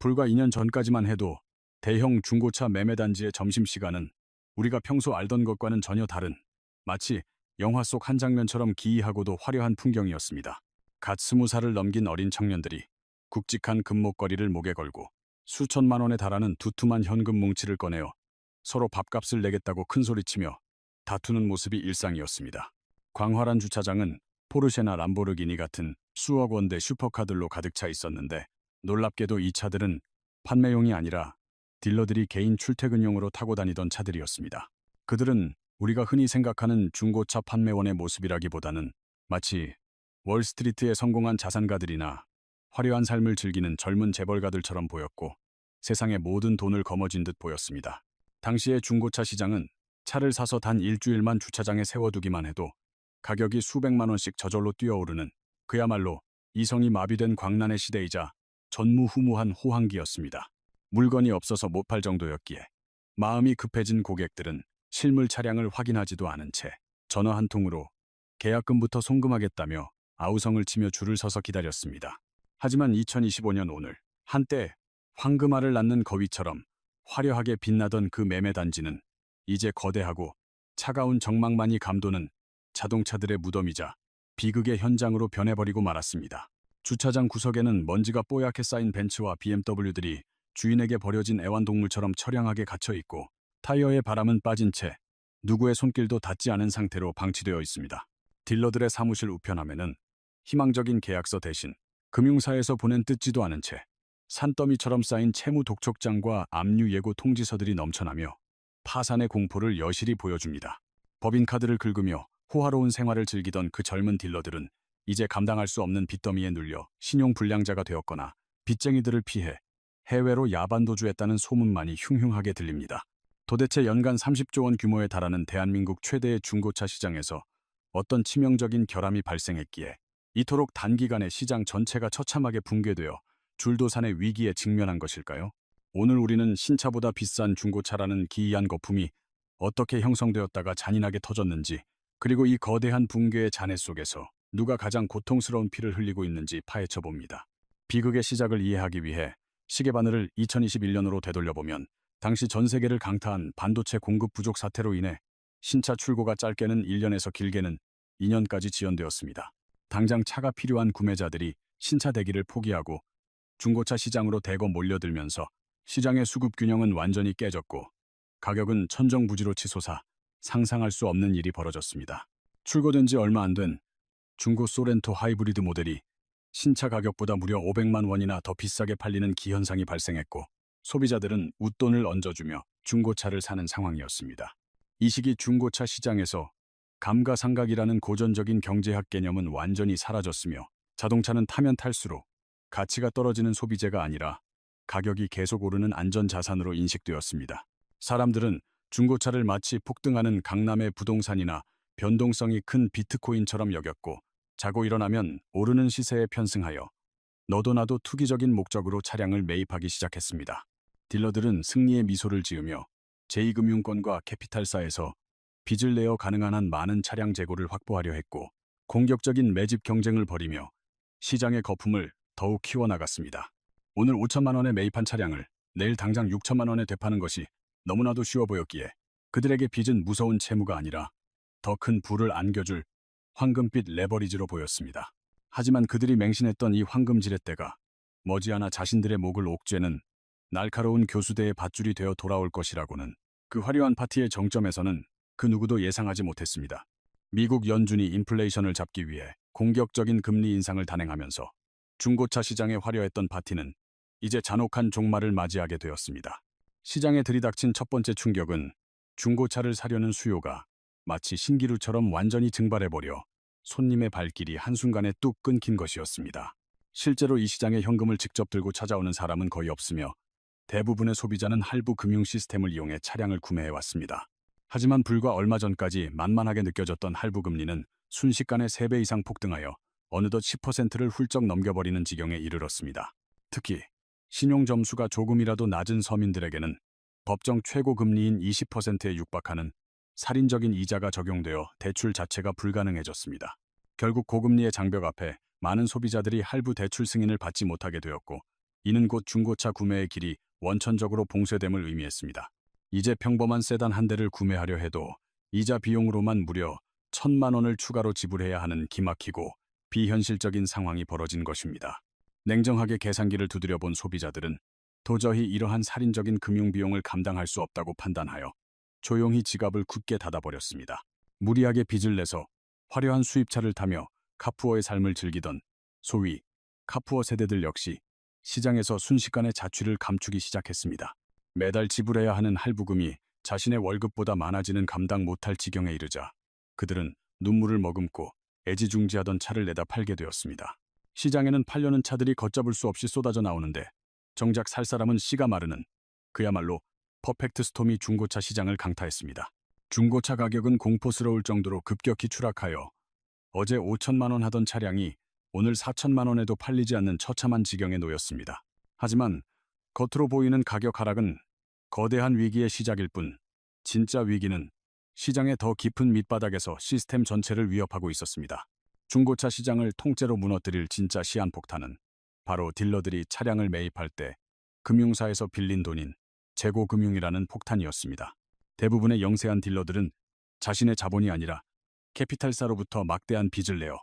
불과 2년 전까지만 해도 대형 중고차 매매단지의 점심시간은 우리가 평소 알던 것과는 전혀 다른, 마치 영화 속 한 장면처럼 기이하고도 화려한 풍경이었습니다. 갓 20살을 넘긴 어린 청년들이 굵직한 금목걸이를 목에 걸고 수천만 원에 달하는 두툼한 현금 뭉치를 꺼내어 서로 밥값을 내겠다고 큰소리치며 다투는 모습이 일상이었습니다. 광활한 주차장은 포르쉐나 람보르기니 같은 수억 원대 슈퍼카들로 가득 차 있었는데, 놀랍게도 이 차들은 판매용이 아니라 딜러들이 개인 출퇴근용으로 타고 다니던 차들이었습니다. 그들은 우리가 흔히 생각하는 중고차 판매원의 모습이라기보다는 마치 월스트리트에 성공한 자산가들이나 화려한 삶을 즐기는 젊은 재벌가들처럼 보였고, 세상의 모든 돈을 거머쥔 듯 보였습니다. 당시의 중고차 시장은 차를 사서 단 일주일만 주차장에 세워두기만 해도 가격이 수백만 원씩 저절로 뛰어오르는, 그야말로 이성이 마비된 광란의 시대이자 전무후무한 호황기였습니다. 물건이 없어서 못 팔 정도였기에 마음이 급해진 고객들은 실물 차량을 확인하지도 않은 채 전화 한 통으로 계약금부터 송금하겠다며 아우성을 치며 줄을 서서 기다렸습니다. 하지만 2025년 오늘, 한때 황금알을 낳는 거위처럼 화려하게 빛나던 그 매매단지는 이제 거대하고 차가운 정막만이 감도는 자동차들의 무덤이자 비극의 현장으로 변해버리고 말았습니다. 주차장 구석에는 먼지가 뽀얗게 쌓인 벤츠와 BMW들이 주인에게 버려진 애완동물처럼 처량하게 갇혀있고, 타이어에 바람은 빠진 채 누구의 손길도 닿지 않은 상태로 방치되어 있습니다. 딜러들의 사무실 우편함에는 희망적인 계약서 대신 금융사에서 보낸 뜯지도 않은 채 산더미처럼 쌓인 채무 독촉장과 압류 예고 통지서들이 넘쳐나며 파산의 공포를 여실히 보여줍니다. 법인카드를 긁으며 호화로운 생활을 즐기던 그 젊은 딜러들은 이제 감당할 수 없는 빚더미에 눌려 신용불량자가 되었거나 빚쟁이들을 피해 해외로 야반도주했다는 소문만이 흉흉하게 들립니다. 도대체 연간 30조 원 규모에 달하는 대한민국 최대의 중고차 시장에서 어떤 치명적인 결함이 발생했기에 이토록 단기간에 시장 전체가 처참하게 붕괴되어 줄도산의 위기에 직면한 것일까요? 오늘 우리는 신차보다 비싼 중고차라는 기이한 거품이 어떻게 형성되었다가 잔인하게 터졌는지, 그리고 이 거대한 붕괴의 잔해 속에서 누가 가장 고통스러운 피를 흘리고 있는지 파헤쳐 봅니다. 비극의 시작을 이해하기 위해 시계바늘을 2021년으로 되돌려보면, 당시 전 세계를 강타한 반도체 공급 부족 사태로 인해 신차 출고가 짧게는 1년에서 길게는 2년까지 지연되었습니다. 당장 차가 필요한 구매자들이 신차 대기를 포기하고 중고차 시장으로 대거 몰려들면서 시장의 수급 균형은 완전히 깨졌고, 가격은 천정부지로 치솟아 상상할 수 없는 일이 벌어졌습니다. 출고된 지 얼마 안 된 중고 소렌토 하이브리드 모델이 신차 가격보다 무려 500만 원이나 더 비싸게 팔리는 기현상이 발생했고, 소비자들은 웃돈을 얹어주며 중고차를 사는 상황이었습니다. 이 시기 중고차 시장에서 감가상각이라는 고전적인 경제학 개념은 완전히 사라졌으며, 자동차는 타면 탈수록 가치가 떨어지는 소비재가 아니라 가격이 계속 오르는 안전자산으로 인식되었습니다. 사람들은 중고차를 마치 폭등하는 강남의 부동산이나 변동성이 큰 비트코인처럼 여겼고, 자고 일어나면 오르는 시세에 편승하여 너도 나도 투기적인 목적으로 차량을 매입하기 시작했습니다. 딜러들은 승리의 미소를 지으며 제2금융권과 캐피탈사에서 빚을 내어 가능한 한 많은 차량 재고를 확보하려 했고, 공격적인 매집 경쟁을 벌이며 시장의 거품을 더욱 키워나갔습니다. 오늘 5천만 원에 매입한 차량을 내일 당장 6천만 원에 되파는 것이 너무나도 쉬워 보였기에 그들에게 빚은 무서운 채무가 아니라 더 큰 부를 안겨줄 황금빛 레버리지로 보였습니다. 하지만 그들이 맹신했던 이 황금 지렛대가 머지않아 자신들의 목을 옥죄는 날카로운 교수대의 밧줄이 되어 돌아올 것이라고는, 그 화려한 파티의 정점에서는 그 누구도 예상하지 못했습니다. 미국 연준이 인플레이션을 잡기 위해 공격적인 금리 인상을 단행하면서 중고차 시장에 화려했던 파티는 이제 잔혹한 종말을 맞이하게 되었습니다. 시장에 들이닥친 첫 번째 충격은 중고차를 사려는 수요가 마치 신기루처럼 완전히 증발해버려 손님의 발길이 한순간에 뚝 끊긴 것이었습니다. 실제로 이 시장에 현금을 직접 들고 찾아오는 사람은 거의 없으며, 대부분의 소비자는 할부 금융 시스템을 이용해 차량을 구매해왔습니다. 하지만 불과 얼마 전까지 만만하게 느껴졌던 할부 금리는 순식간에 3배 이상 폭등하여 어느덧 10%를 훌쩍 넘겨버리는 지경에 이르렀습니다. 특히 신용 점수가 조금이라도 낮은 서민들에게는 법정 최고 금리인 20%에 육박하는 살인적인 이자가 적용되어 대출 자체가 불가능해졌습니다. 결국 고금리의 장벽 앞에 많은 소비자들이 할부 대출 승인을 받지 못하게 되었고, 이는 곧 중고차 구매의 길이 원천적으로 봉쇄됨을 의미했습니다. 이제 평범한 세단 한 대를 구매하려 해도 이자 비용으로만 무려 1,000만 원을 추가로 지불해야 하는 기막히고 비현실적인 상황이 벌어진 것입니다. 냉정하게 계산기를 두드려 본 소비자들은 도저히 이러한 살인적인 금융비용을 감당할 수 없다고 판단하여 조용히 지갑을 굳게 닫아버렸습니다. 무리하게 빚을 내서 화려한 수입차를 타며 카푸어의 삶을 즐기던 소위 카푸어 세대들 역시 시장에서 순식간에 자취를 감추기 시작했습니다. 매달 지불해야 하는 할부금이 자신의 월급보다 많아지는 감당 못할 지경에 이르자 그들은 눈물을 머금고 애지중지하던 차를 내다 팔게 되었습니다. 시장에는 팔려는 차들이 걷잡을 수 없이 쏟아져 나오는데 정작 살 사람은 씨가 마르는 그야말로 퍼펙트 스톰이 중고차 시장을 강타했습니다. 중고차 가격은 공포스러울 정도로 급격히 추락하여 어제 5천만 원 하던 차량이 오늘 4천만 원에도 팔리지 않는 처참한 지경에 놓였습니다. 하지만 겉으로 보이는 가격 하락은 거대한 위기의 시작일 뿐 진짜 위기는 시장의 더 깊은 밑바닥에서 시스템 전체를 위협하고 있었습니다. 중고차 시장을 통째로 무너뜨릴 진짜 시한폭탄은 바로 딜러들이 차량을 매입할 때 금융사에서 빌린 돈인 재고금융이라는 폭탄이었습니다. 대부분의 영세한 딜러들은 자신의 자본이 아니라 캐피탈사로부터 막대한 빚을 내어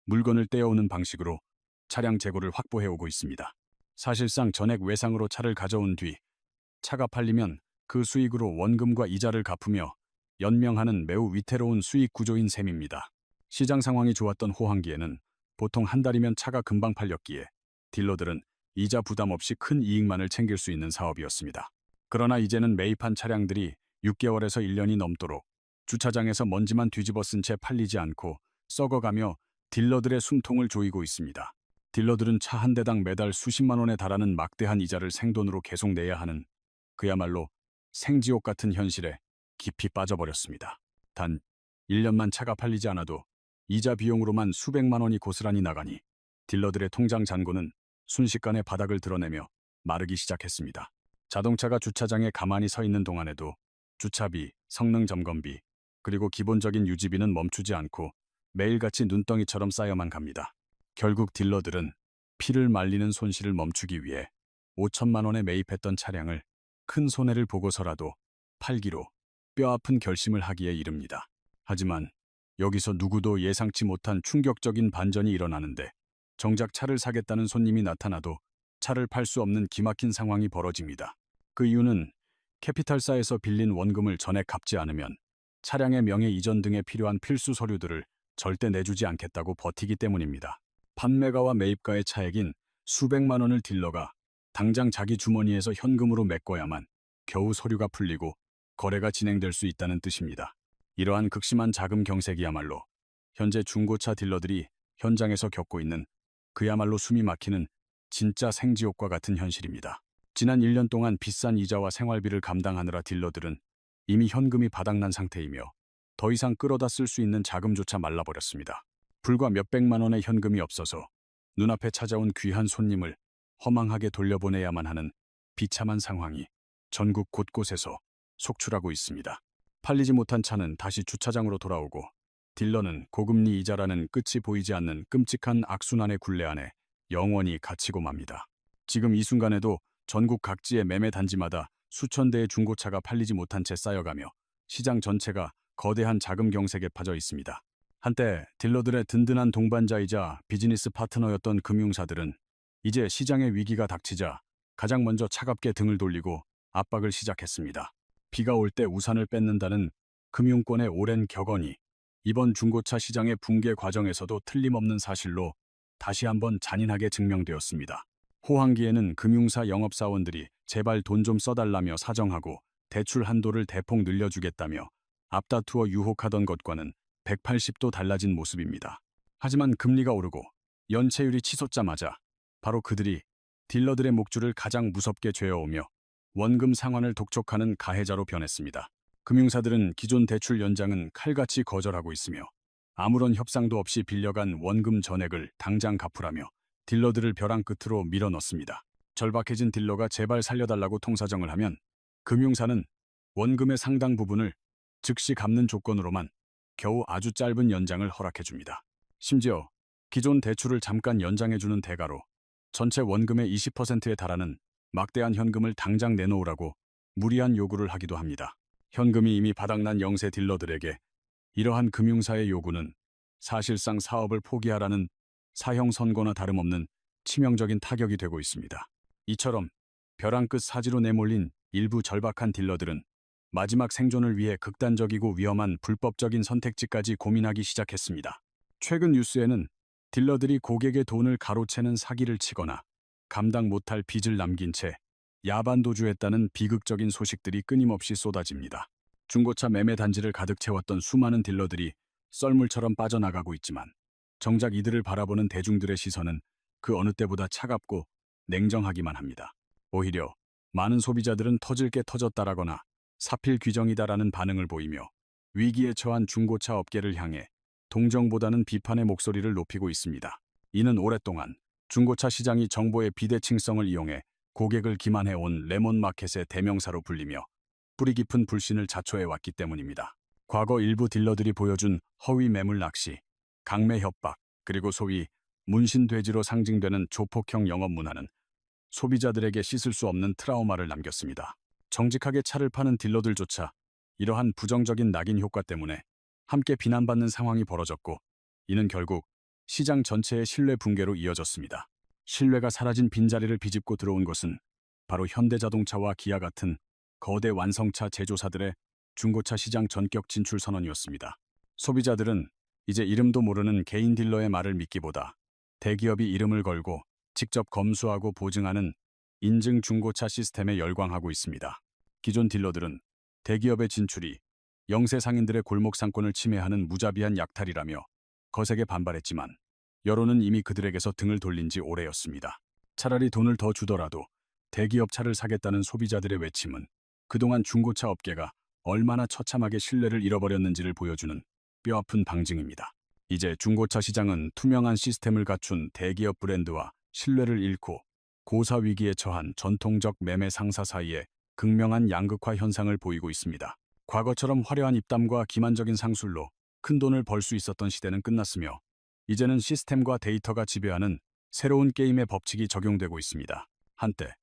물건을 떼어오는 방식으로 차량 재고를 확보해오고 있습니다. 사실상 전액 외상으로 차를 가져온 뒤 차가 팔리면 그 수익으로 원금과 이자를 갚으며 연명하는 매우 위태로운 수익 구조인 셈입니다. 시장 상황이 좋았던 호황기에는 보통 한 달이면 차가 금방 팔렸기에 딜러들은 이자 부담 없이 큰 이익만을 챙길 수 있는 사업이었습니다. 그러나 이제는 매입한 차량들이 6개월에서 1년이 넘도록 주차장에서 먼지만 뒤집어 쓴 채 팔리지 않고 썩어가며 딜러들의 숨통을 조이고 있습니다. 딜러들은 차 한 대당 매달 수십만 원에 달하는 막대한 이자를 생돈으로 계속 내야 하는 그야말로 생지옥 같은 현실에 깊이 빠져버렸습니다. 단 1년만 차가 팔리지 않아도 이자 비용으로만 수백만 원이 고스란히 나가니 딜러들의 통장 잔고는 순식간에 바닥을 드러내며 마르기 시작했습니다. 자동차가 주차장에 가만히 서 있는 동안에도 주차비, 성능 점검비, 그리고 기본적인 유지비는 멈추지 않고 매일같이 눈덩이처럼 쌓여만 갑니다. 결국 딜러들은 피를 말리는 손실을 멈추기 위해 5천만 원에 매입했던 차량을 큰 손해를 보고서라도 팔기로 뼈아픈 결심을 하기에 이릅니다. 하지만 여기서 누구도 예상치 못한 충격적인 반전이 일어나는데 정작 차를 사겠다는 손님이 나타나도 차를 팔 수 없는 기막힌 상황이 벌어집니다. 그 이유는 캐피탈사에서 빌린 원금을 전액 갚지 않으면 차량의 명예 이전 등에 필요한 필수 서류들을 절대 내주지 않겠다고 버티기 때문입니다. 판매가와 매입가의 차액인 수백만 원을 딜러가 당장 자기 주머니에서 현금으로 메꿔야만 겨우 서류가 풀리고 거래가 진행될 수 있다는 뜻입니다. 이러한 극심한 자금 경색이야말로 현재 중고차 딜러들이 현장에서 겪고 있는 그야말로 숨이 막히는 진짜 생지옥과 같은 현실입니다. 지난 1년 동안 비싼 이자와 생활비를 감당하느라 딜러들은 이미 현금이 바닥난 상태이며 더 이상 끌어다 쓸 수 있는 자금조차 말라버렸습니다. 불과 몇백만 원의 현금이 없어서 눈앞에 찾아온 귀한 손님을 허망하게 돌려보내야만 하는 비참한 상황이 전국 곳곳에서 속출하고 있습니다. 팔리지 못한 차는 다시 주차장으로 돌아오고 딜러는 고금리 이자라는 끝이 보이지 않는 끔찍한 악순환의 굴레 안에 영원히 갇히고 맙니다. 지금 이 순간에도 전국 각지의 매매 단지마다 수천 대의 중고차가 팔리지 못한 채 쌓여가며 시장 전체가 거대한 자금 경색에 빠져 있습니다. 한때 딜러들의 든든한 동반자이자 비즈니스 파트너였던 금융사들은 이제 시장의 위기가 닥치자 가장 먼저 차갑게 등을 돌리고 압박을 시작했습니다. 비가 올 때 우산을 뺏는다는 금융권의 오랜 격언이 이번 중고차 시장의 붕괴 과정에서도 틀림없는 사실로 다시 한번 잔인하게 증명되었습니다. 호황기에는 금융사 영업사원들이 제발 돈 좀 써달라며 사정하고 대출 한도를 대폭 늘려주겠다며 앞다투어 유혹하던 것과는 180도 달라진 모습입니다. 하지만 금리가 오르고 연체율이 치솟자마자 바로 그들이 딜러들의 목줄을 가장 무섭게 죄어오며 원금 상환을 독촉하는 가해자로 변했습니다. 금융사들은 기존 대출 연장은 칼같이 거절하고 있으며 아무런 협상도 없이 빌려간 원금 전액을 당장 갚으라며 딜러들을 벼랑 끝으로 밀어넣습니다. 절박해진 딜러가 제발 살려달라고 통사정을 하면 금융사는 원금의 상당 부분을 즉시 갚는 조건으로만 겨우 아주 짧은 연장을 허락해줍니다. 심지어 기존 대출을 잠깐 연장해주는 대가로 전체 원금의 20%에 달하는 막대한 현금을 당장 내놓으라고 무리한 요구를 하기도 합니다. 현금이 이미 바닥난 영세 딜러들에게 이러한 금융사의 요구는 사실상 사업을 포기하라는 사형 선고나 다름없는 치명적인 타격이 되고 있습니다. 이처럼 벼랑 끝 사지로 내몰린 일부 절박한 딜러들은 마지막 생존을 위해 극단적이고 위험한 불법적인 선택지까지 고민하기 시작했습니다. 최근 뉴스에는 딜러들이 고객의 돈을 가로채는 사기를 치거나 감당 못할 빚을 남긴 채 야반 도주했다는 비극적인 소식들이 끊임없이 쏟아집니다. 중고차 매매 단지를 가득 채웠던 수많은 딜러들이 썰물처럼 빠져나가고 있지만 정작 이들을 바라보는 대중들의 시선은 그 어느 때보다 차갑고 냉정하기만 합니다. 오히려 많은 소비자들은 터질 게 터졌다라거나 사필 규정이다라는 반응을 보이며 위기에 처한 중고차 업계를 향해 동정보다는 비판의 목소리를 높이고 있습니다. 이는 오랫동안 중고차 시장이 정보의 비대칭성을 이용해 고객을 기만해온 레몬마켓의 대명사로 불리며 뿌리 깊은 불신을 자초해왔기 때문입니다. 과거 일부 딜러들이 보여준 허위 매물 낚시, 강매 협박, 그리고 소위 문신돼지로 상징되는 조폭형 영업 문화는 소비자들에게 씻을 수 없는 트라우마를 남겼습니다. 정직하게 차를 파는 딜러들조차 이러한 부정적인 낙인 효과 때문에 함께 비난받는 상황이 벌어졌고, 이는 결국 시장 전체의 신뢰 붕괴로 이어졌습니다. 신뢰가 사라진 빈자리를 비집고 들어온 것은 바로 현대자동차와 기아 같은 거대 완성차 제조사들의 중고차 시장 전격 진출 선언이었습니다. 소비자들은 이제 이름도 모르는 개인 딜러의 말을 믿기보다 대기업이 이름을 걸고 직접 검수하고 보증하는 인증 중고차 시스템에 열광하고 있습니다. 기존 딜러들은 대기업의 진출이 영세 상인들의 골목 상권을 침해하는 무자비한 약탈이라며 거세게 반발했지만 여론은 이미 그들에게서 등을 돌린 지 오래였습니다. 차라리 돈을 더 주더라도 대기업 차를 사겠다는 소비자들의 외침은 그동안 중고차 업계가 얼마나 처참하게 신뢰를 잃어버렸는지를 보여주는 뼈아픈 방증입니다. 이제 중고차 시장은 투명한 시스템을 갖춘 대기업 브랜드와 신뢰를 잃고 고사 위기에 처한 전통적 매매 상사 사이에 극명한 양극화 현상을 보이고 있습니다. 과거처럼 화려한 입담과 기만적인 상술로 큰 돈을 벌 수 있었던 시대는 끝났으며 이제는 시스템과 데이터가 지배하는 새로운 게임의 법칙이 적용되고 있습니다. 한때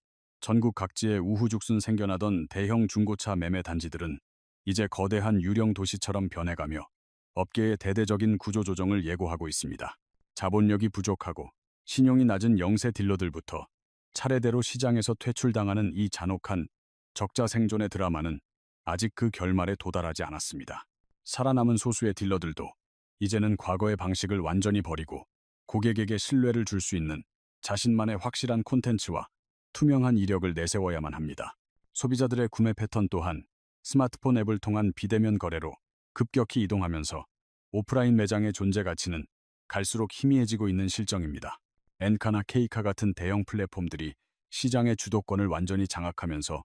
전국 각지에 우후죽순 생겨나던 대형 중고차 매매 단지들은 이제 거대한 유령 도시처럼 변해가며 업계의 대대적인 구조조정을 예고하고 있습니다. 자본력이 부족하고 신용이 낮은 영세 딜러들부터 차례대로 시장에서 퇴출당하는 이 잔혹한 적자 생존의 드라마는 아직 그 결말에 도달하지 않았습니다. 살아남은 소수의 딜러들도 이제는 과거의 방식을 완전히 버리고 고객에게 신뢰를 줄 수 있는 자신만의 확실한 콘텐츠와 투명한 이력을 내세워야만 합니다. 소비자들의 구매 패턴 또한 스마트폰 앱을 통한 비대면 거래로 급격히 이동하면서 오프라인 매장의 존재 가치는 갈수록 희미해지고 있는 실정입니다. 엔카나 케이카 같은 대형 플랫폼들이 시장의 주도권을 완전히 장악하면서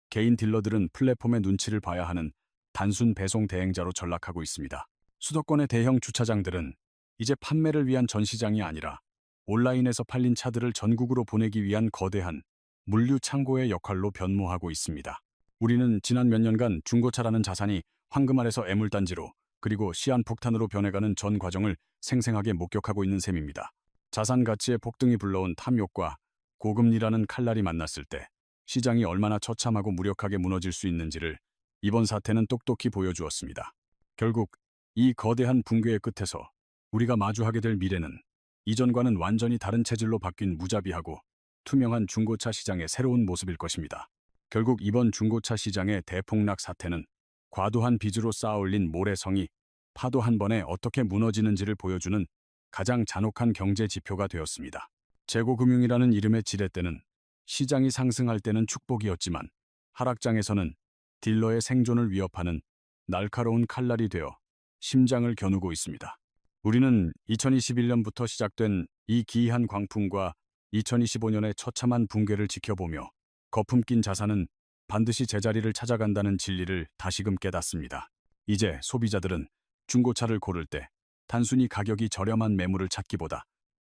개인 딜러들은 플랫폼의 눈치를 봐야 하는 단순 배송 대행자로 전락하고 있습니다. 수도권의 대형 주차장들은 이제 판매를 위한 전시장이 아니라 온라인에서 팔린 차들을 전국으로 보내기 위한 거대한 물류 창고의 역할로 변모하고 있습니다. 우리는 지난 몇 년간 중고차라는 자산이 황금 아래서 애물단지로 그리고 시한폭탄으로 변해가는 전 과정을 생생하게 목격하고 있는 셈입니다. 자산 가치의 폭등이 불러온 탐욕과 고금리라는 칼날이 만났을 때 시장이 얼마나 처참하고 무력하게 무너질 수 있는지를 이번 사태는 똑똑히 보여주었습니다. 결국 이 거대한 붕괴의 끝에서 우리가 마주하게 될 미래는 이전과는 완전히 다른 체질로 바뀐 무자비하고 투명한 중고차 시장의 새로운 모습일 것입니다. 결국 이번 중고차 시장의 대폭락 사태는 과도한 빚으로 쌓아올린 모래성이 파도 한 번에 어떻게 무너지는지를 보여주는 가장 잔혹한 경제 지표가 되었습니다. 재고금융이라는 이름의 지렛대는 시장이 상승할 때는 축복이었지만 하락장에서는 딜러의 생존을 위협하는 날카로운 칼날이 되어 심장을 겨누고 있습니다. 우리는 2021년부터 시작된 이 기이한 광풍과 2025년의 처참한 붕괴를 지켜보며 거품 낀 자산은 반드시 제자리를 찾아간다는 진리를 다시금 깨닫습니다. 이제 소비자들은 중고차를 고를 때 단순히 가격이 저렴한 매물을 찾기보다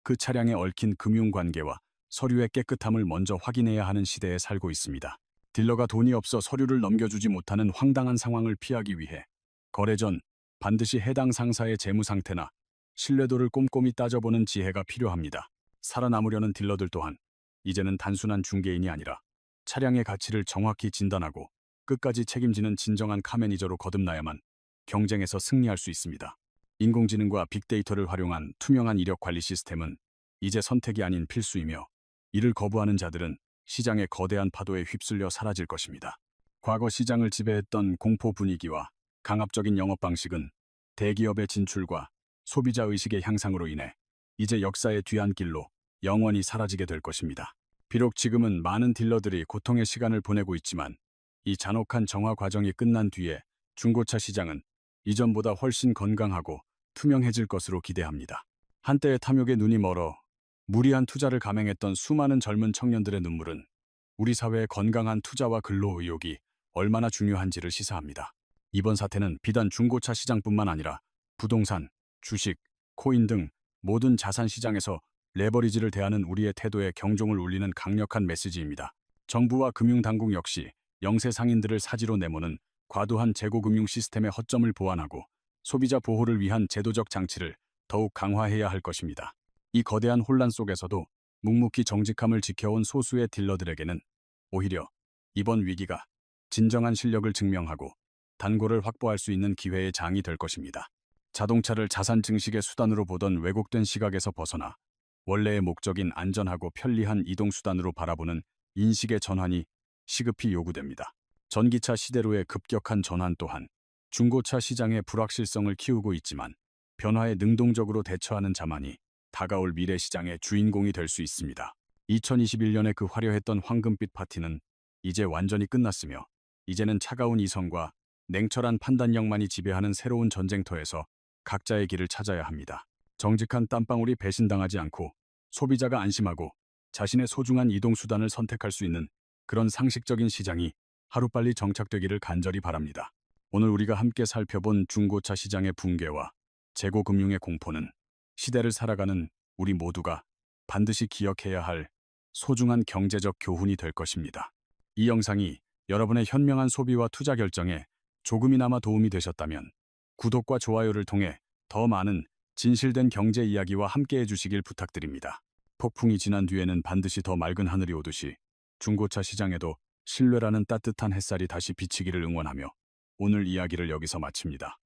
그 차량에 얽힌 금융관계와 서류의 깨끗함을 먼저 확인해야 하는 시대에 살고 있습니다. 딜러가 돈이 없어 서류를 넘겨주지 못하는 황당한 상황을 피하기 위해 거래 전 반드시 해당 상사의 재무 상태나 신뢰도를 꼼꼼히 따져보는 지혜가 필요합니다. 살아남으려는 딜러들 또한 이제는 단순한 중개인이 아니라 차량의 가치를 정확히 진단하고 끝까지 책임지는 진정한 카매니저로 거듭나야만 경쟁에서 승리할 수 있습니다. 인공지능과 빅데이터를 활용한 투명한 이력 관리 시스템은 이제 선택이 아닌 필수이며, 이를 거부하는 자들은 시장의 거대한 파도에 휩쓸려 사라질 것입니다. 과거 시장을 지배했던 공포 분위기와 강압적인 영업 방식은 대기업의 진출과 소비자 의식의 향상으로 인해 이제 역사의 뒤안길로 영원히 사라지게 될 것입니다. 비록 지금은 많은 딜러들이 고통의 시간을 보내고 있지만, 이 잔혹한 정화 과정이 끝난 뒤에 중고차 시장은 이전보다 훨씬 건강하고 투명해질 것으로 기대합니다. 한때의 탐욕에 눈이 멀어 무리한 투자를 감행했던 수많은 젊은 청년들의 눈물은 우리 사회의 건강한 투자와 근로 의욕이 얼마나 중요한지를 시사합니다. 이번 사태는 비단 중고차 시장뿐만 아니라 부동산, 주식, 코인 등 모든 자산 시장에서 레버리지를 대하는 우리의 태도에 경종을 울리는 강력한 메시지입니다. 정부와 금융당국 역시 영세 상인들을 사지로 내모는 과도한 재고금융 시스템의 허점을 보완하고 소비자 보호를 위한 제도적 장치를 더욱 강화해야 할 것입니다. 이 거대한 혼란 속에서도 묵묵히 정직함을 지켜온 소수의 딜러들에게는 오히려 이번 위기가 진정한 실력을 증명하고 단골을 확보할 수 있는 기회의 장이 될 것입니다. 자동차를 자산 증식의 수단으로 보던 왜곡된 시각에서 벗어나 원래의 목적인 안전하고 편리한 이동수단으로 바라보는 인식의 전환이 시급히 요구됩니다. 전기차 시대로의 급격한 전환 또한 중고차 시장의 불확실성을 키우고 있지만, 변화에 능동적으로 대처하는 자만이 다가올 미래 시장의 주인공이 될 수 있습니다. 2021년에 그 화려했던 황금빛 파티는 이제 완전히 끝났으며, 이제는 차가운 이성과 냉철한 판단력만이 지배하는 새로운 전쟁터에서 각자의 길을 찾아야 합니다. 정직한 땀방울이 배신당하지 않고 소비자가 안심하고 자신의 소중한 이동수단을 선택할 수 있는 그런 상식적인 시장이 하루빨리 정착되기를 간절히 바랍니다. 오늘 우리가 함께 살펴본 중고차 시장의 붕괴와 재고금융의 공포는 시대를 살아가는 우리 모두가 반드시 기억해야 할 소중한 경제적 교훈이 될 것입니다. 이 영상이 여러분의 현명한 소비와 투자 결정에 조금이나마 도움이 되셨다면 구독과 좋아요를 통해 더 많은 진실된 경제 이야기와 함께해 주시길 부탁드립니다. 폭풍이 지난 뒤에는 반드시 더 맑은 하늘이 오듯이 중고차 시장에도 신뢰라는 따뜻한 햇살이 다시 비치기를 응원하며 오늘 이야기를 여기서 마칩니다.